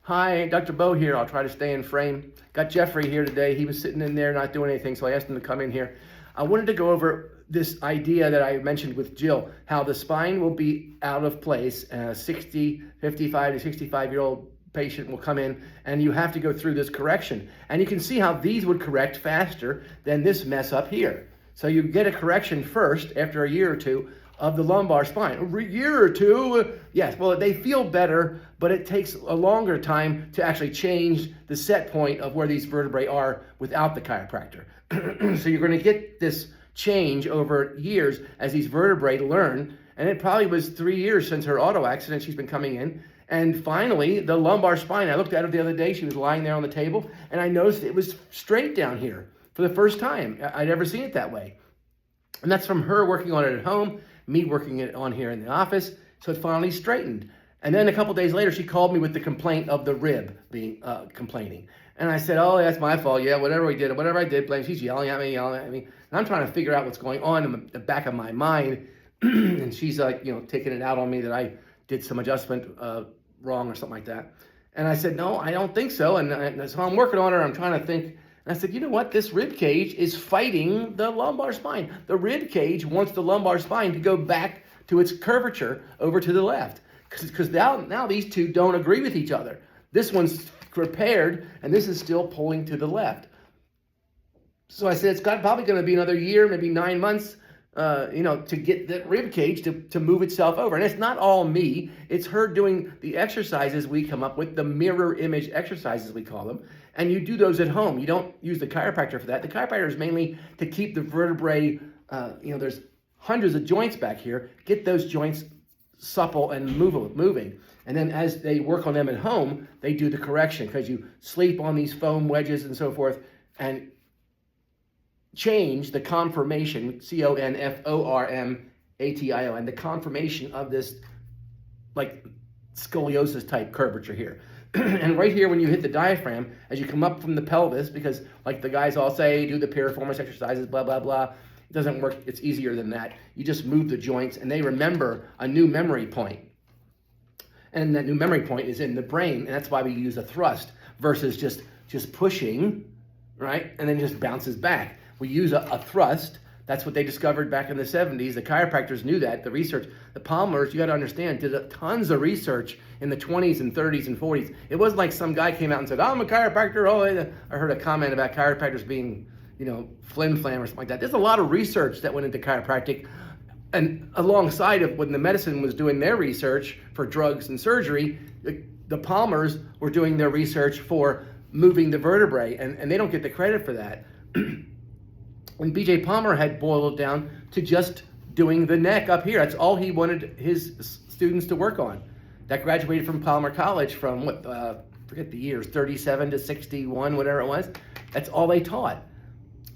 Hi, Dr. Bo here. I'll try to stay in frame. Got Jeffrey here today. He was sitting in there not doing anything, so I asked him to come in here. I wanted to go over this idea that I mentioned with Jill, how the spine will be out of place. 55 to 65-year-old patient will come in and you have to go through this correction. And you can see how these would correct faster than this mess up here. So you get a correction first after a year or two of the lumbar spine. A year or two, yes, well, they feel better, but it takes a longer time to actually change the set point of where these vertebrae are without the chiropractor. So you're going to get this change over years as these vertebrae learn, and it probably was 3 years since her auto accident she's been coming in. And finally, the lumbar spine, I looked at her the other day, she was lying there on the table, and I noticed it was straight down here for the first time. I'd ever seen it that way. And that's from her working on it at home, me working it on here in the office, so it finally straightened. And then a couple days later, she called me with the complaint of the rib being complaining. And I said, oh, that's my fault. Yeah, whatever I did, blame. She's yelling at me. And I'm trying to figure out what's going on in the back of my mind. And she's like, taking it out on me that I did some adjustment wrong or something like that. And I said, no, I don't think so. And so I'm working on her. I'm trying to think. And I said, you know what? This rib cage is fighting the lumbar spine. The rib cage wants the lumbar spine to go back to its curvature over to the left. Because now these two don't agree with each other. This one's repaired, and this is still pulling to the left. So I said, it's probably going to be another year, maybe 9 months, to get that rib cage to move itself over. And it's not all me. It's her doing the exercises we come up with, the mirror image exercises we call them. And you do those at home. You don't use the chiropractor for that. The chiropractor is mainly to keep the vertebrae, there's hundreds of joints back here, get those joints supple and moving. And then as they work on them at home, they do the correction because you sleep on these foam wedges and so forth and change the conformation, conformatio, and the conformation of this like scoliosis type curvature here. And right here, when you hit the diaphragm, as you come up from the pelvis, because like the guys all say, do the piriformis exercises, blah, blah, blah. It doesn't work. It's easier than that. You just move the joints and they remember a new memory point. And that new memory point is in the brain. And that's why we use a thrust versus just pushing, right? And then it just bounces back. We use a thrust. That's what they discovered back in the 70s. The chiropractors knew that. The research, the Palmers, you got to understand, did tons of research in the 20s and 30s and 40s. It wasn't like some guy came out and said, I'm a chiropractor. Oh, I heard a comment about chiropractors being, flim-flam or something like that. There's a lot of research that went into chiropractic. And alongside of when the medicine was doing their research for drugs and surgery, the Palmers were doing their research for moving the vertebrae, and they don't get the credit for that. When B.J. Palmer had boiled it down to just doing the neck up here. That's all he wanted his students to work on. That graduated from Palmer College from, forget the years, 37 to 61, whatever it was. That's all they taught.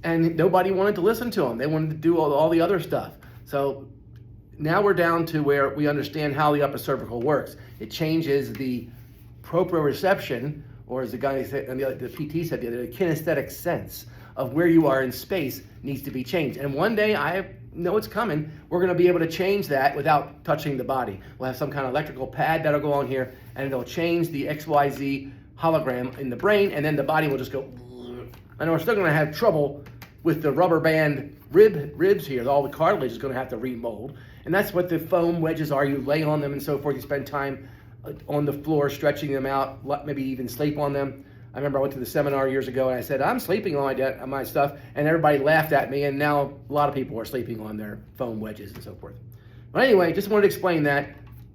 And nobody wanted to listen to him. They wanted to do all the other stuff. So now we're down to where we understand how the upper cervical works. It changes the proprioception, or as the guy said, and the PT said the other day, kinesthetic sense of where you are in space needs to be changed. And one day, I know it's coming, we're gonna be able to change that without touching the body. We'll have some kind of electrical pad that'll go on here, and it'll change the XYZ hologram in the brain, and then the body will just go, and we're still gonna have trouble with the rubber band ribs here. All the cartilage is gonna have to remold. And that's what the foam wedges are. You lay on them and so forth. You spend time on the floor stretching them out, maybe even sleep on them. I remember I went to the seminar years ago and I said, I'm sleeping on my stuff, and everybody laughed at me, and now a lot of people are sleeping on their foam wedges and so forth. But anyway, just wanted to explain that.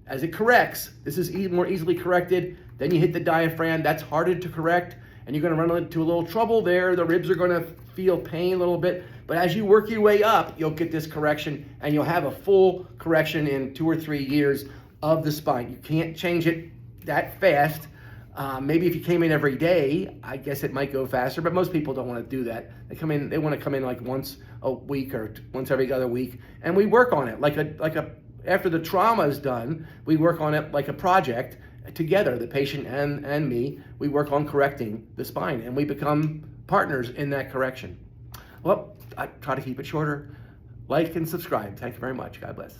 As it corrects, this is more easily corrected. Then you hit the diaphragm, that's harder to correct, and you're gonna run into a little trouble there. The ribs are gonna feel pain a little bit, but as you work your way up, you'll get this correction, and you'll have a full correction in 2 or 3 years of the spine. You can't change it that fast. Maybe if you came in every day, I guess it might go faster, but most people don't want to do that. They want to come in like once a week or once every other week, and we work on it after the trauma is done, we work on it like a project together, the patient and me. We work on correcting the spine, and we become partners in that correction. Well, I try to keep it shorter. Like and subscribe. Thank you very much. God bless.